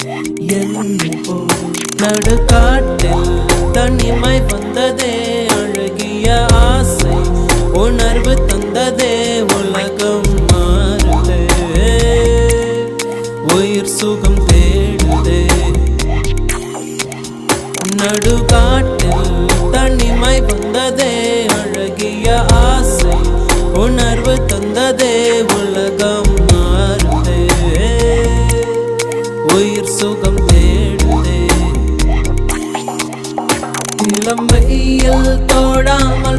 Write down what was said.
என்னோ நடுக்காட்டில் தனிமை வந்ததே அழகிய ஆசை உணர்வு தந்ததே உலகம் மாறுதே உயிர் சுகம் தேடுதே நடுக்காட்டில் தனிமை வந்ததே அழகிய ஆசை உணர்வு தந்ததே உலகம் மாறுதே உயிர் சுகம் தேடுதே இளம் வெயில் தோடாமல்